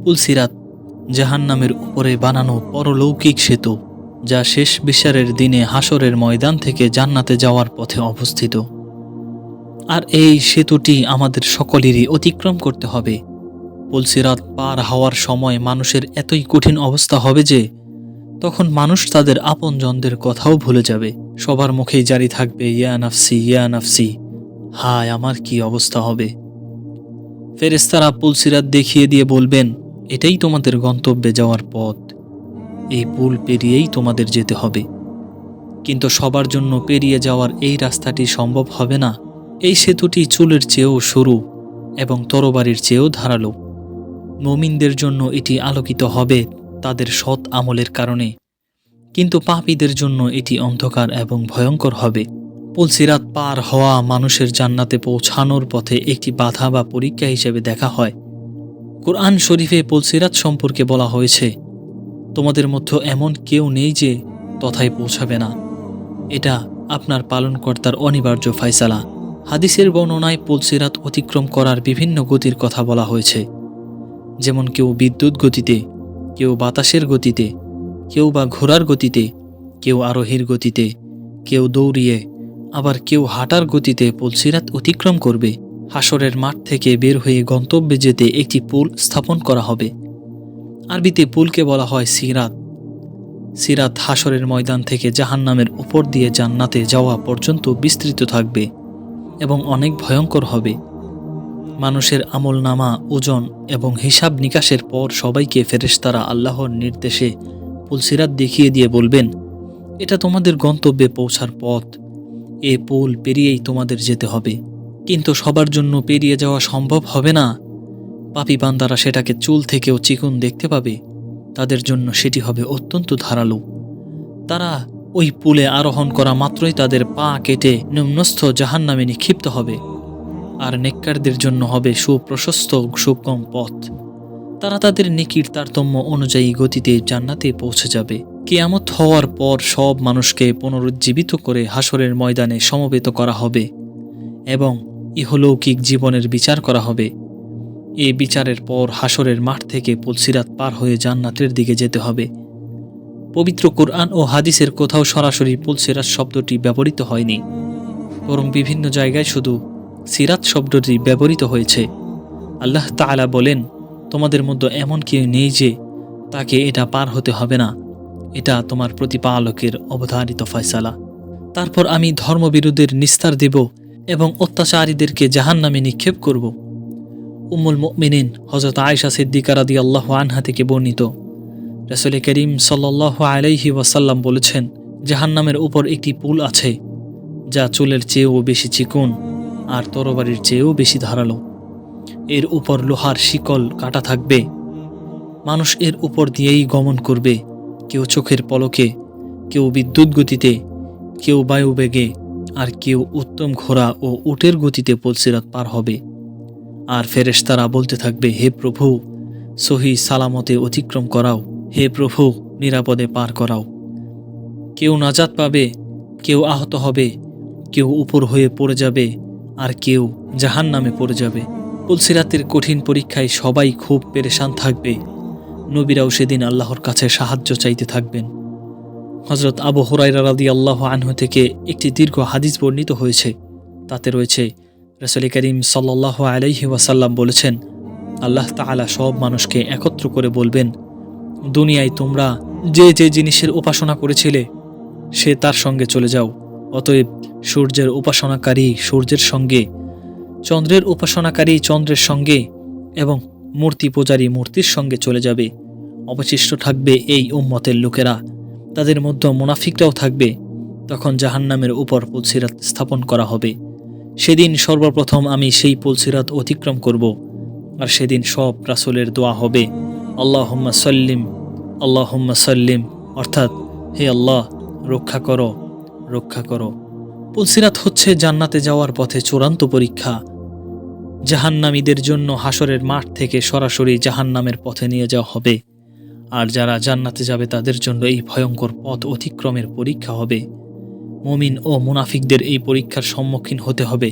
পুলসিরাত জাহান্নামের উপরে বানানো পরলৌকিক সেতু, যা শেষ বিচারের দিনে হাসরের ময়দান থেকে জান্নাতে যাওয়ার পথে অবস্থিত। আর এই সেতুটি আমাদের সকলেরই অতিক্রম করতে হবে। পুলসিরাত পার হওয়ার সময় মানুষের এতই কঠিন অবস্থা হবে যে তখন মানুষ তাদের আপনজনদের কথাও ভুলে যাবে। সবার মুখেই জারি থাকবে ইয়া নাফসি ইয়া নাফসি, হায় আমার কি অবস্থা হবে। ফেরেশতারা পুলসিরাত দেখিয়ে দিয়ে বলবেন, এটাই তোমাদের গন্তব্যে যাওয়ার পথ, এই পুল পেরিয়েই তোমাদের যেতে হবে। কিন্তু সবার জন্য পেরিয়ে যাওয়ার এই রাস্তাটি সম্ভব হবে না। এই সেতুটি চুলের চেয়েও সরু এবং তরবারির চেয়েও ধারালো। মুমিনদের জন্য এটি আলোকিত হবে তাদের সৎ আমলের কারণে, কিন্তু পাপীদের জন্য এটি অন্ধকার এবং ভয়ঙ্কর হবে। পুলসিরাত পার হওয়া মানুষের জান্নাতে পৌঁছানোর পথে একটি বাধা বা পরীক্ষা হিসেবে দেখা হয়। কুরআন শরীফে পুলসিরাত সম্পর্কে বলা হয়েছে, তোমাদের মধ্যে এমন কেউ নেই যে তথায় পৌঁছাবে না, এটা আপনার পালনকর্তার অনিবার্য ফায়সালা। হাদিসের বর্ণনায় পুলসিরাত অতিক্রম করার বিভিন্ন গতির কথা বলা হয়েছে, যেমন কেউ বিদ্যুৎ গতিতে, কেউ বাতাসের গতিতে, কেউ বা ঘোড়ার গতিতে, কেউ আরোহীর গতিতে, কেউ দৌড়িয়ে, আবার কেউ হাঁটার গতিতে পুলসিরাত অতিক্রম করবে। হাসরের মাঠ থেকে বের হয়ে গন্তব্যে যেতে একটি পুল স্থাপন করা হবে। আরবিতে পুলকে বলা হয় সিরাত। সিরাত হাসরের ময়দান থেকে জাহান্নামের উপর দিয়ে জান্নাতে যাওয়া পর্যন্ত বিস্তৃত থাকবে এবং অনেক ভয়ঙ্কর হবে। মানুষের আমলনামা, ওজন এবং হিসাব নিকাশের পর সবাইকে ফেরেশতারা আল্লাহর নির্দেশে পুলসিরাত দেখিয়ে দিয়ে বলবেন, এটা তোমাদের গন্তব্যে পৌঁছার পথ, এ পুল পেরিয়েই তোমাদের যেতে হবে। কিন্তু সবার জন্য পেরিয়ে যাওয়া সম্ভব হবে না। পাপী বান্দারা সেটাকে চুল থেকেও চিকন দেখতে পাবে, তাদের জন্য সেটি হবে অত্যন্ত ধারালো। তারা ওই পুলে আরোহণ করা মাত্রই তাদের পা কেটে নিম্নস্থ জাহান্নামে নিক্ষিপ্ত হবে। আর নেককারদের জন্য হবে সুপ্রশস্ত সুগম পথ। তারা তাদের নেকির তারতম্য অনুযায়ী গতিতে জান্নাতে পৌঁছে যাবে। কিয়ামত হওয়ার পর সব মানুষকে পুনরুজ্জীবিত করে হাসরের ময়দানে সমবেত করা হবে এবং ইহলৌকিক জীবনের বিচার করা হবে। এই বিচারের পর হাসরের মাঠ থেকে পুলসিরাত পার হয়ে জান্নাতের দিকে যেতে হবে। পবিত্র কুরআন ও হাদিসের কোথাও সরাসরি পুলসিরাত শব্দটি ব্যবহৃত হয়নি, বরং বিভিন্ন জায়গায় শুধু সিরাত শব্দটি ব্যবহৃত হয়েছে। আল্লাহ তাআলা বলেন, তোমাদের মধ্যে এমন কেউ নেই যে তাকে এটা পার হতে হবে না, এটা তোমার প্রতিপালকের অবধারিত ফয়সালা। তারপর আমি ধর্মবিরোধীদের নিস্তার দেব এবং অত্যাচারীদেরকে জাহান্নামে নিক্ষেপ করব। উম্মুল মুমিনিন হযরত আয়েশা সিদ্দিকা রাদিয়াল্লাহু আনহা থেকে বর্ণিত, রাসূল করিম সাল্লাল্লাহু আলাইহি ওয়াসাল্লাম বলেছেন, জাহান্নামের উপর একটি পুল আছে যা চুলের চেয়েও বেশি চিকন আর তরবারির চেয়েও বেশি ধারালো। এর উপর লোহার শিকল কাটা থাকবে। মানুষ এর উপর দিয়েই গমন করবে, কেউ চোখের পলকে, কেউ বিদ্যুৎ গতিতে, কেউ বায়ুবেগে, আর কেউ উত্তম ঘোড়া ও উটের গতিতে পুলসিরাত পার হবে। আর ফেরেশতারা বলতে থাকবে, হে প্রভু, সহি সালামতে অতিক্রম করাও, হে প্রভু, নিরাপদে পার করাও। কেউ নাজাত পাবে, কেউ আহত হবে, কেউ উপর হয়ে পড়ে যাবে, আর কেউ জাহান্নামে পড়ে যাবে। পুলসিরাতের কঠিন পরীক্ষায় সবাই খুব পেরেশান থাকবে। নবীরাও সেদিন আল্লাহর কাছে সাহায্য চাইতে থাকবেন। হযরত আবু হুরায়রা রাদিয়াল্লাহু আনহু থেকে একটি দীর্ঘ হাদিস বর্ণিত হয়েছে। তাতে রয়েছে, রাসূল করিম সাল্লাল্লাহু আলাইহি ওয়াসাল্লাম বলেছেন, আল্লাহ তাআলা সব মানুষকে একত্র করে বলবেন, দুনিয়ায় তোমরা যে যে জিনিসের উপাসনা করেছিলে সে তার সঙ্গে চলে যাও। অতএব সূর্যের উপাসনাকারী সূর্যের সঙ্গে, চন্দ্রের উপাসনাকারী চন্দ্রের সঙ্গে এবং মূর্তি পূজারী মূর্তির সঙ্গে চলে যাবে। অবশিষ্ট থাকবে এই উম্মতের লোকেরা, তাদের মধ্যে মুনাফিকরাও থাকবে। তখন জাহান্নামের উপর পুলসিরাত স্থাপন করা হবে। সেদিন সর্বপ্রথম আমি সেই পুলসিরাত অতিক্রম করব। আর সেদিন সব রাসূলের দোয়া হবে, আল্লাহুম্মা সাল্লিম, আল্লাহুম্মা সাল্লিম, অর্থাৎ হে আল্লাহ, রক্ষা করো, রক্ষা করো। পুলসিরাত হচ্ছে জান্নাতে যাওয়ার পথে চূড়ান্ত পরীক্ষা। জাহান্নামীদের জন্য হাসরের মাঠ থেকে সরাসরি জাহান্নামের পথে নিয়ে যাওয়া হবে, আর যারা জান্নাতে যাবে তাদের জন্য এই ভয়ঙ্কর পথ অতিক্রমের পরীক্ষা হবে। মুমিন ও মুনাফিকদের এই পরীক্ষার সম্মুখীন হতে হবে।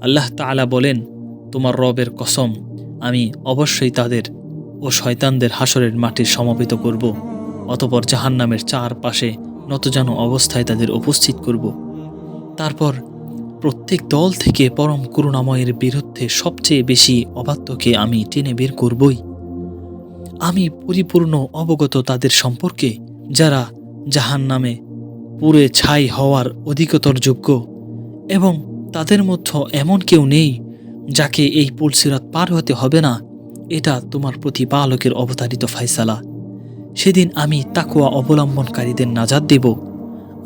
আল্লাহ তাআলা বলেন, তোমার রবের কসম, আমি অবশ্যই তাদের ও শয়তানদের হাসরের মাঠে সমবেত করব। অতপর জাহান্নামের চারপাশে নতজানু অবস্থায় তাদের উপস্থিত করব। তারপর প্রত্যেক দল থেকে পরম করুণাময়ের বিরুদ্ধে সবচেয়ে বেশি অবাধ্যকে আমি টেনে বের করবই। আমি পরিপূর্ণ অবগত তাদের সম্পর্কে, যারা জাহান্নামে পুড়ে ছাই হওয়ার অধিকতর যোগ্য, এবং তাদের মধ্যে এমন কেউ নেই যাকে এই পুলসিরাত পার হতে হবে না। এটা তোমার প্রতিপালকের অবতারিত ফায়সালা। সেদিন আমি তাকওয়া অবলম্বনকারীদের নাজাত দেব,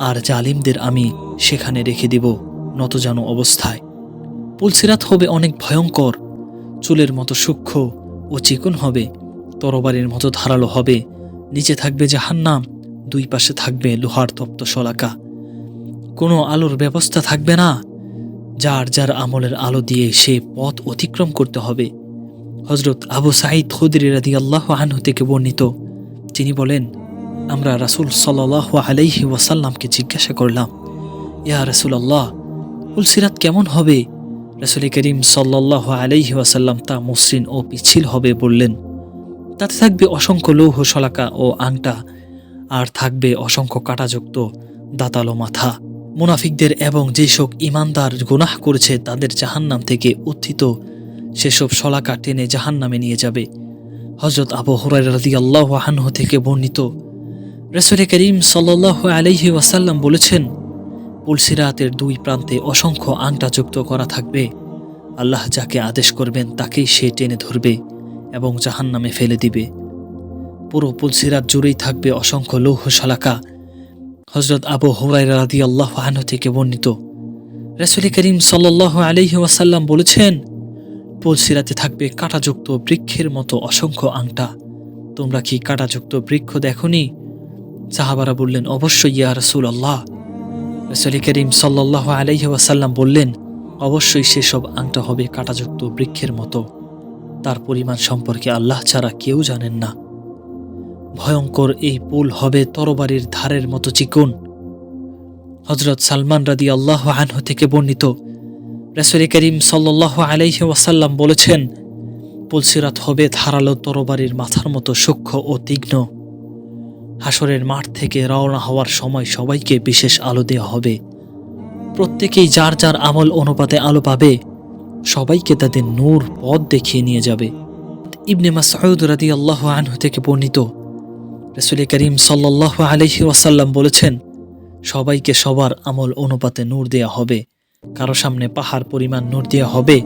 আর জালিমদের আমি সেখানে রেখে দেব নতজানু অবস্থায়। পুলসিরাত হবে অনেক ভয়ঙ্কর, চুলের মতো সূক্ষ্ম ও চিকন হবে, তরবারির মতো ধারালো হবে। নিচে থাকবে জাহান্নাম, দুই পাশে থাকবে লোহার তপ্ত শলাকা। কোনো আলোর ব্যবস্থা থাকবে না, যার যার আমলের আলো দিয়ে সে পথ অতিক্রম করতে হবে। হযরত আবু সাঈদ খুদরি রাদিয়াল্লাহু আনহু থেকে বর্ণিত, তিনি বলেন, আমরা রাসূল সাল্লাল্লাহু আলাইহি ওয়াসাল্লামকে জিজ্ঞাসা করলাম, ইয়া রাসূলুল্লাহ, পুলসিরাত কেমন হবে? রাসূল করিম সাল্লাল্লাহু আলাইহি ওয়াসাল্লাম তা মসৃণ ও পিচ্ছিল হবে বললেন। তাতে থাকবে অসংখ্য লৌহ শলাকা ও আংটা, আর থাকবে অসংখ্য কাঁটাযুক্ত দাঁতালো মাথা। মুনাফিকদের এবং যেসব ঈমানদার গুনাহ করেছে তাদের জাহান্নাম থেকে উত্থিত সেসব শলাকা টেনে জাহান্নামে নিয়ে যাবে। হযরত আবু হুরায়রা রাদিয়াল্লাহু আনহু থেকে বর্ণিত, রাসূল করিম সাল্লাল্লাহু আলাইহি ওয়াসাল্লাম বলেছেন, পুলসিরাতের দুই প্রান্তে অসংখ্য আংটা যুক্ত করা থাকবে। আল্লাহ যাকে আদেশ করবেন তাকেই সে টেনে ধরবে এবং জাহান্নামে ফেলে দিবে। পুরো পুলসিরাত জুড়েই থাকবে অসংখ্য লৌহ শলাকা। হযরত আবু হুরায়রা রাদিয়াল্লাহু আনহু থেকে বর্ণিত, রাসূল করিম সাল্লাল্লাহু আলাইহি ওয়াসাল্লাম বলেছেন, পুলসিরাতে থাকবে কাঁটাযুক্ত বৃক্ষের মতো অসংখ্য আংটা। তোমরা কি কাঁটাযুক্ত বৃক্ষ দেখনি? সাহাবারা বললেন, অবশ্যই ইয়া রাসূলুল্লাহ। রাসূল করিম সাল্লাল্লাহু আলাইহি ওয়াসাল্লাম বললেন, অবশ্যই সেসব আংটা হবে কাঁটাযুক্ত বৃক্ষের মতো। তার পরিমাণ সম্পর্কে আল্লাহ ছাড়া কেউ জানেন না। ভয়ঙ্কর এই পুল হবে তরবারির ধারের মতো চিকন। হযরত সালমান রাদিয়াল্লাহু আনহু থেকে বর্ণিত, রাসূল করিম সাল্লাল্লাহু আলাইহি ওয়াসাল্লাম বলেছেন, পুলসিরাত হবে ধারালো তরবারির মাথার মতো সূক্ষ্ম ও তীক্ষ্ণ। হাসরের মাঠ থেকে রওনা হওয়ার সময় সবাইকে বিশেষ আলো দেওয়া হবে। প্রত্যেকেই যার যার আমল অনুপাতে আলো পাবে। সবাইকে তাদের নূর পথ দেখিয়ে নিয়ে যাবে। ইবনে মাসউদ রাদিয়াল্লাহু আনহু থেকে বর্ণিত, রাসূল করিম সাল্লাল্লাহু আলাইহি ওয়াসাল্লাম বলেছেন, সবাইকে সবার আমল অনুপাতে নূর দেয়া হবে। কারো সামনে পাহাড় পরিমাণ নূর দেয়া হবে,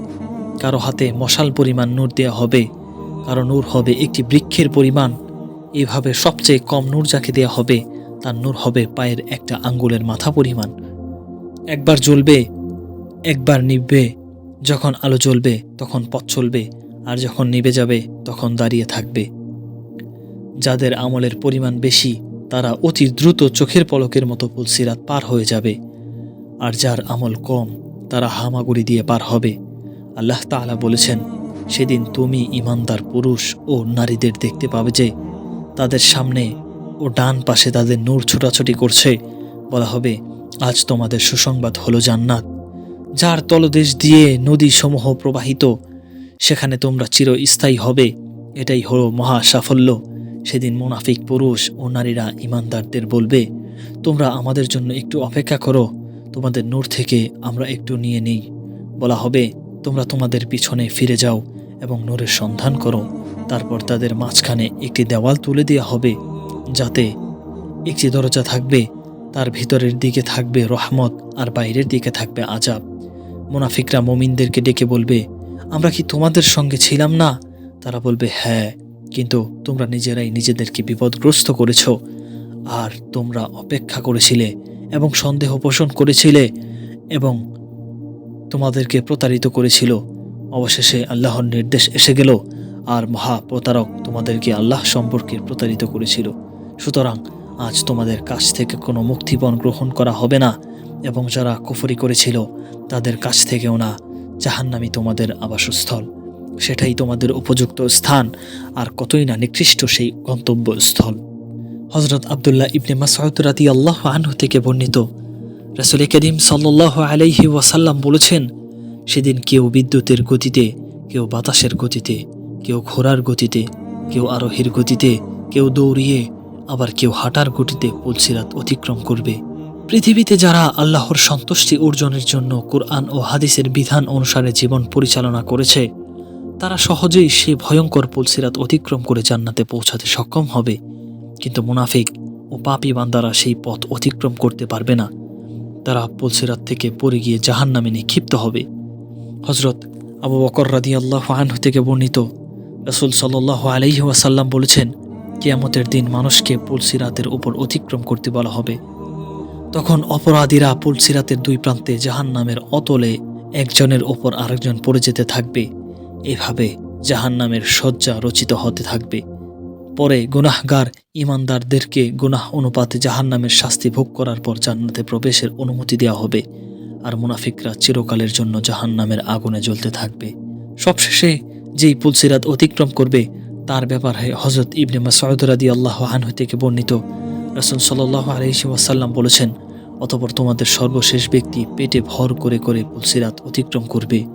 কারো হাতে মশাল পরিমাণ নূর দেয়া হবে, কারো নূর হবে একটি বৃক্ষের পরিমাণ। এইভাবে সবচেয়ে কম নূর যাকে দেয়া হবে তার নূর হবে পায়ের একটা আঙ্গুলের মাথা পরিমাণ। একবার জ্বলবে, একবার নিভবে। যখন আলো জ্বলবে তখন পথ চলবে, আর যখন নিভে যাবে তখন দাঁড়িয়ে থাকবে। যাদের আমলের পরিমাণ বেশি তারা অতি দ্রুত চোখের পলকের মতো পুলসিরাত পার হয়ে যাবে, আর যার আমল কম তারা হামাগুড়ি দিয়ে পার হবে। আল্লাহ তাআলা বলেছেন, সেদিন তুমি ঈমানদার পুরুষ ও নারীদের দেখতে পাবে যে তাদের সামনে ও ডান পাশে তাদের নূর ছোটাছুটি করছে। বলা হবে, আজ তোমাদের সুসংবাদ হলো জান্নাত, যার তলদেশ দিয়ে নদী সমূহ প্রবাহিত, সেখানে তোমরা চিরস্থায়ী হবে। এটাই হলো মহা সাফল্য। সেদিন মুনাফিক পুরুষ ও নারীরা ঈমানদারদের বলবে, তোমরা আমাদের জন্য একটু অপেক্ষা করো, তোমাদের নূর থেকে আমরা একটু নিয়ে নিই। বলা হবে, তোমরা তোমাদের পিছনে ফিরে যাও এবং নূরের সন্ধান করো। তারপর তাদের মাঝখানে একটি দেওয়াল তুলে দেওয়া হবে, যাতে একটি দরজা থাকবে, তার ভিতরের দিকে থাকবে রহমত আর বাইরের দিকে থাকবে আযাব। মুনাফিকরা মুমিনদেরকে ডেকে বলবে, আমরা কি তোমাদের সঙ্গে ছিলাম না? তারা বলবে, হ্যাঁ, কিন্তু তোমরা নিজেরাই নিজেদেরকে বিপদগ্রস্ত করেছ, আর তোমরা অপেক্ষা করেছিলে এবং সন্দেহ পোষণ করেছিলে এবং তোমাদেরকে প্রতারিত করেছিল। অবশেষে আল্লাহর নির্দেশ এসে গেল, আর মহা প্রতারক তোমাদেরকে আল্লাহ সম্পর্কে প্রতারিত করেছিল। সুতরাং আজ তোমাদের কাছ থেকে কোনো মুক্তিপণ গ্রহণ করা হবে না, এবং যারা কুফরি করেছিল তাদের কাছ থেকেও না। জাহান্নামই তোমাদের আবাসস্থল, সেটাই তোমাদের উপযুক্ত স্থান, আর কতই না নিকৃষ্ট সেই গন্তব্যস্থল। হযরত আব্দুল্লাহ ইবনে মাসউদ রাদিয়াল্লাহু আনহু থেকে বর্ণিত, রাসূল করিম সাল্লাল্লাহু আলাইহি ওয়াসাল্লাম বলেছেন, সেদিন কেউ বিদ্যুতের গতিতে, কেউ বাতাসের গতিতে, কেউ ঘোড়ার গতিতে, কেউ আরোহীর গতিতে, কেউ দৌড়িয়ে, আবার কেউ হাঁটার গতিতে পুলসিরাত অতিক্রম করবে। পৃথিবীতে যারা আল্লাহর সন্তুষ্টি অর্জনের জন্য কুরআন ও হাদিসের বিধান অনুসারে জীবন পরিচালনা করেছে, তারা সহজেই সে ভয়ঙ্কর পুলসিরাত অতিক্রম করে জান্নাতে পৌঁছাতে সক্ষম হবে। কিন্তু মুনাফিক ও পাপী বান্দারা সেই পথ অতিক্রম করতে পারবে না। তারা পুলসিরাত থেকে পড়ে গিয়ে জাহান্নামে নিক্ষিপ্ত হবে। হযরত আবু বকর রাদিয়াল্লাহু আনহু থেকে বর্ণিত, রাসূল সাল্লাল্লাহু আলাইহি ওয়াসাল্লাম বলেছেন, কিয়ামতের দিন মানুষকে পুলসিরাতের উপর অতিক্রম করতে বলা হবে। তখন অপরাধীরা পুলসিরাতের দুই প্রান্তে জাহান্নামের অতলে একজনের ওপর আরেকজন পড়ে যেতে থাকবে। এভাবে জাহান্নামের শয্যা রচিত হতে থাকবে। পরে গুনাহগার ঈমানদারদেরকে গুনাহ অনুপাতে জাহান্নামের শাস্তি ভোগ করার পর জান্নাতে প্রবেশের অনুমতি দেওয়া হবে, আর মুনাফিকরা চিরকালের জন্য জাহান্নামের আগুনে জ্বলতে থাকবে। সবশেষে যেই পুলসিরাত অতিক্রম করবে তার ব্যাপারে হযরত ইবনে মাসউদ রাদিয়াল্লাহু আনহু থেকে বর্ণিত, রাসূল সাল্লাল্লাহু আলাইহি ওয়াসাল্লাম বলেছেন, অতঃপর তোমাদের সর্বশেষ ব্যক্তি পেটে ভর করে করে পুলসিরাত অতিক্রম করবে।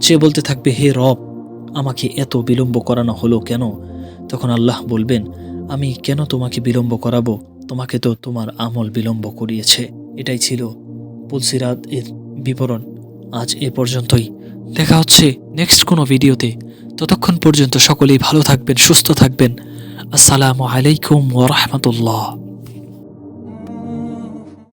সে বলতে থাকবে, হে রব, আমাকে এত বিলম্ব করানো হলো কেন? তখন আল্লাহ বলবেন, আমি কেন তোমাকে বিলম্ব করাবো? তোমাকে তো তোমার আমল বিলম্ব করিয়েছে। এটাই ছিল পুলসিরাত এর বিবরণ। আজ এ পর্যন্তই। দেখা হচ্ছে নেক্সট কোনো ভিডিওতে। ততক্ষণ পর্যন্ত সকলেই ভালো থাকবেন, সুস্থ থাকবেন। আসসালামু আলাইকুম ওয়া রাহমাতুল্লাহ।